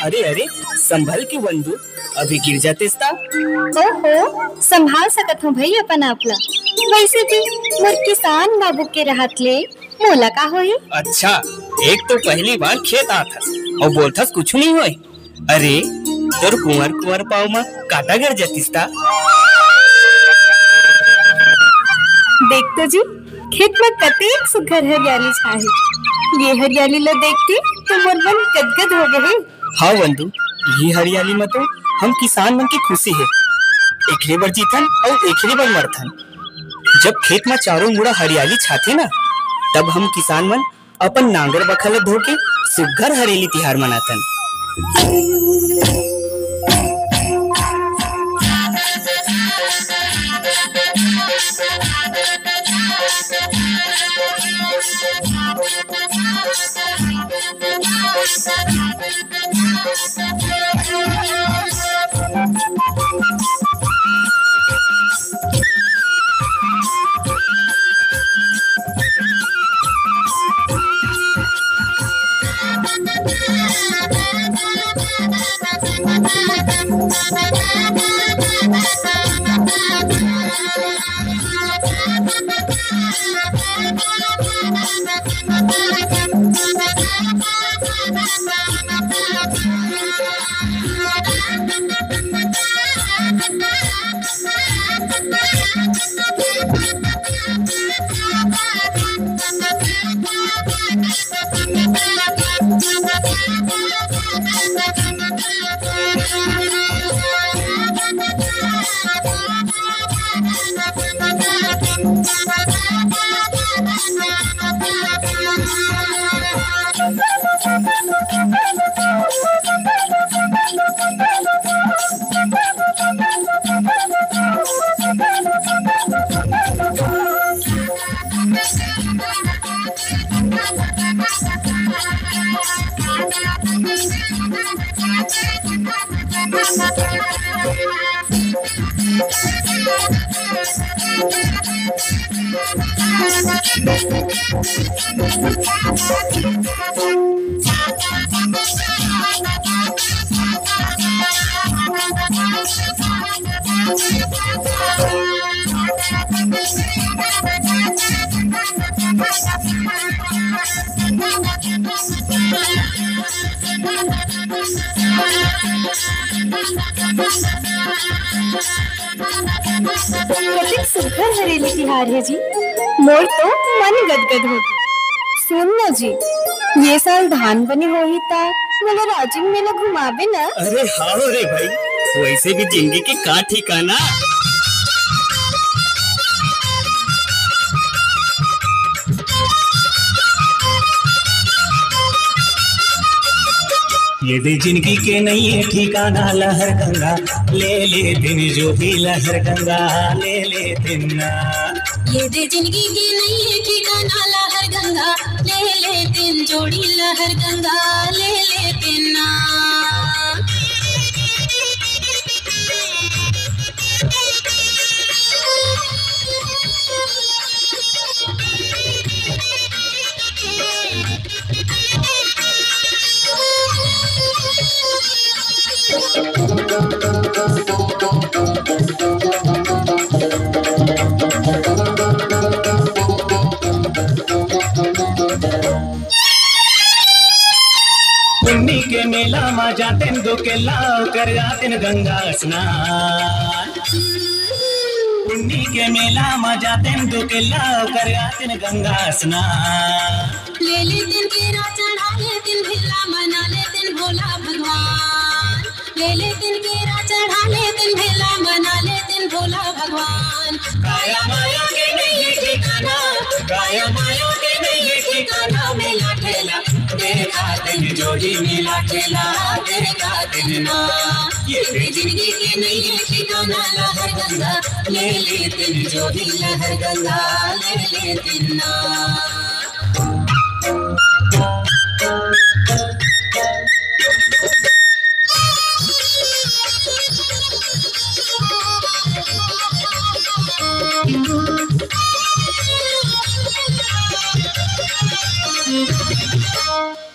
अरे अरे संभल के बंधु, अभी गिर जाते ओहो, संभाल सकत हूँ भाई अपन आपला। वैसे भी मोर किसान बाबू के रहत ले मोला का होई। अच्छा, एक तो पहली बार खेत आथस और बोलथस कुछ नहीं होए। अरे तोर कुंवर कुंवर पाव में काटा गिर जातिस ता। देख तो जी, खेत में कतेक सुघर हरियाली छाही। ये हरियाली ला देख के तो मोर मन गदगद हो गए। हाँ बंधु, ये हरियाली में तो हम किसान मन की खुशी है। एकरे बार जीतन और एकरे बार मरथन। जब खेत में चारों मुड़ा हरियाली छाते ना, तब हम किसान मन अपन नांगर बखल धो के सुघर हरेली तिहार मनाथन। कतेक सुघर हरेली तिहार है जी। मोर तो मन गदगद हो। सुन ना जी, ये साल धान बने होही ता मोला राजिम मेला घुमावे ना। अरे हाँ रे भाई, वैसे भी जिंदगी के का ठिकाना। ये दे जिंदगी के नहीं है ठिकाना, लहर गंगा ले ले दिन जो भी लहर गंगा ले ले दिन ना। ये दे जिंदगी के नहीं है ठिकाना, लहर गंगा ले ले दिन जोड़ी लहर गंगा ले ले दिन ना। पुन्नी के मेला जातिन दो के लाओ कर जातिन गंगा स्नान। पुन्नी के मेला में जातिन दो के लाओ कर जातिन गंगा स्नान। ले लेतिन केरा चढ़ा लेतिन भिल्ला मना लेतिन भोला भगवान। ले लेतिन केरा चढ़ा लेतिन भिल्ला मना लेतिन भोला भगवान। काया माया के नहीं ठिकाना, काया माया के नहीं ठिकाना, मेला ठेला देखा दिन जोड़ी मेला ठेला देखा दिन ना। ये जिंदगी के नहीं ठिकाना लहर गंगा, ले लेतिन जोड़ी लहर गंगा ले लेतिन ना।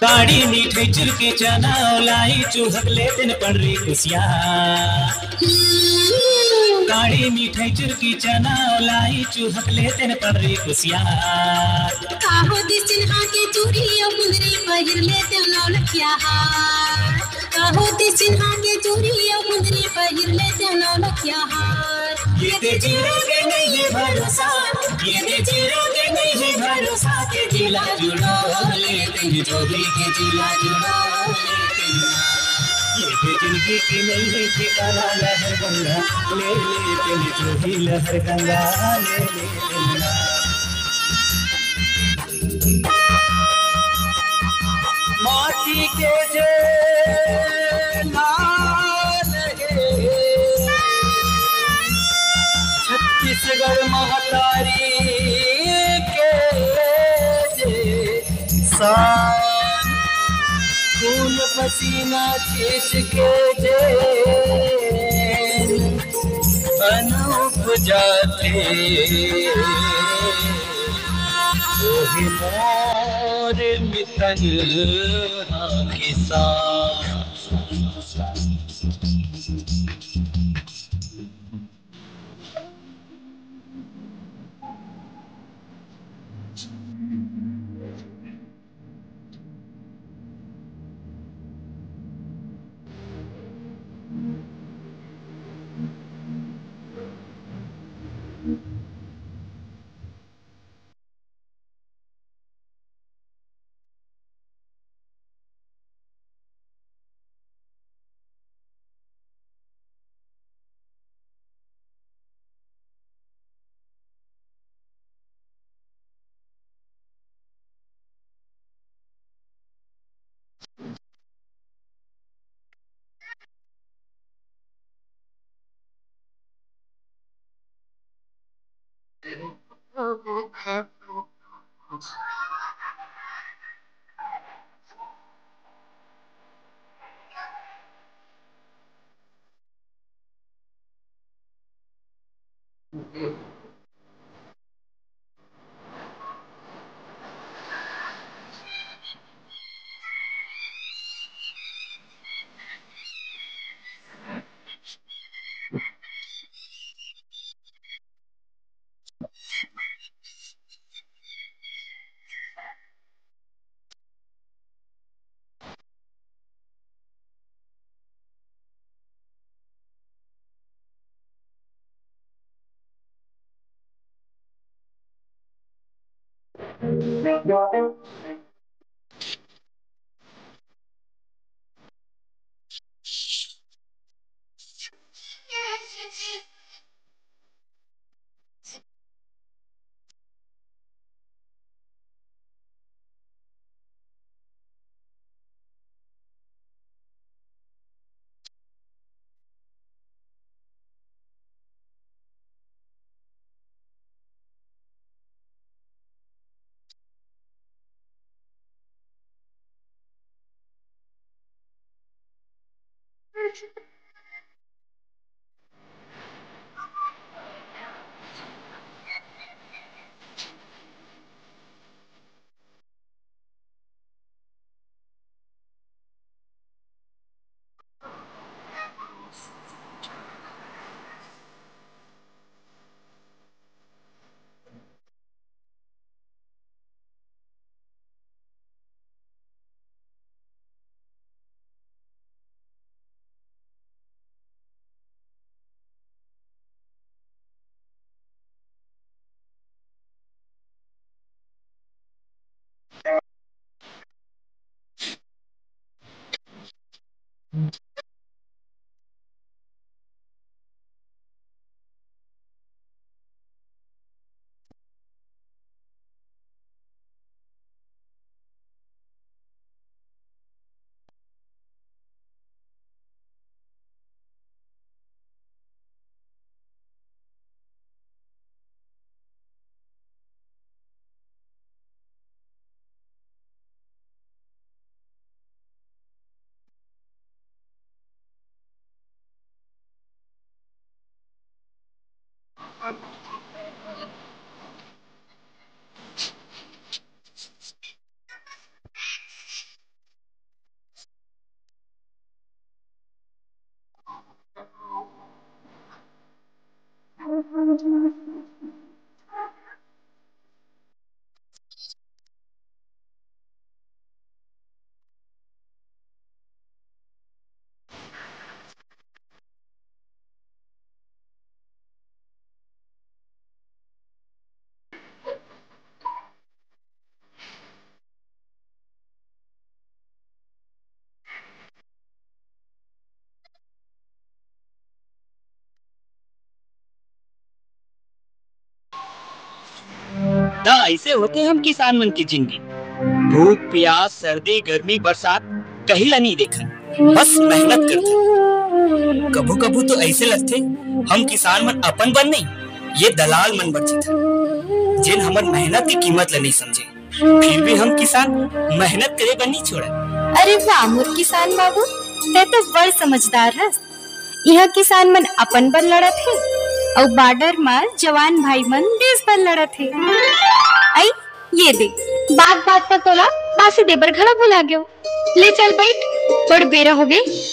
गाड़ी मीठे चुरके चना लाई चूहक लेतिन पंडरी खुशिया। गाड़ी मीठे चुरकी चना लाई चूहक लेतिन पंडरी खुशिया। काहो दिस चिन्हा के चूड़ी और मुंदरी पहिर लेतिन नौलखिया हार। काहो दिस चिन्हा के चूड़ी और मुंदरी पहिर लेतिन नौलखिया हार। ये ते जीरो के नहीं भरोसा, ये ते जीरो के नहीं भरोसा, के जिला जुड़ो लेतिन जोड़ी के जिला जुड़ो लेतिन ना। ये ते जिंदगी की नहीं ठिकाना लहर गंगा, ले लेतिन जोड़ी लहर गंगा ले लेतिन ना। माटी के जे लाल है, छत्तीसगढ़ महतारी के जे शान, खून पसीना छींच के जे अनूप जाते, ओहे मोर मितन किसान। दा ऐसे होते हम किसान मन की जिंदगी। भूख प्यास सर्दी गर्मी बरसात कहीं नहीं देखा, बस मेहनत करते। कभू कभू तो ऐसे लगते हम किसान मन अपन बन नहीं, ये दलाल मन बन जीता जिन हमर मेहनत की कीमत ला नहीं समझे। फिर भी हम किसान मेहनत करे बन नहीं छोड़ा। अरे वाह मोर किसान बाबू, ते तो बड़ समझदार हस। यह किसान मन अपन बर लड़त है और बॉर्डर में जवान भाई मन देश पर लड़त है। आई ये देख, बात बात पर तोला बासी देबर घड़ा भुला गयो। ले चल बैठ, बड़ बेरा हो गई।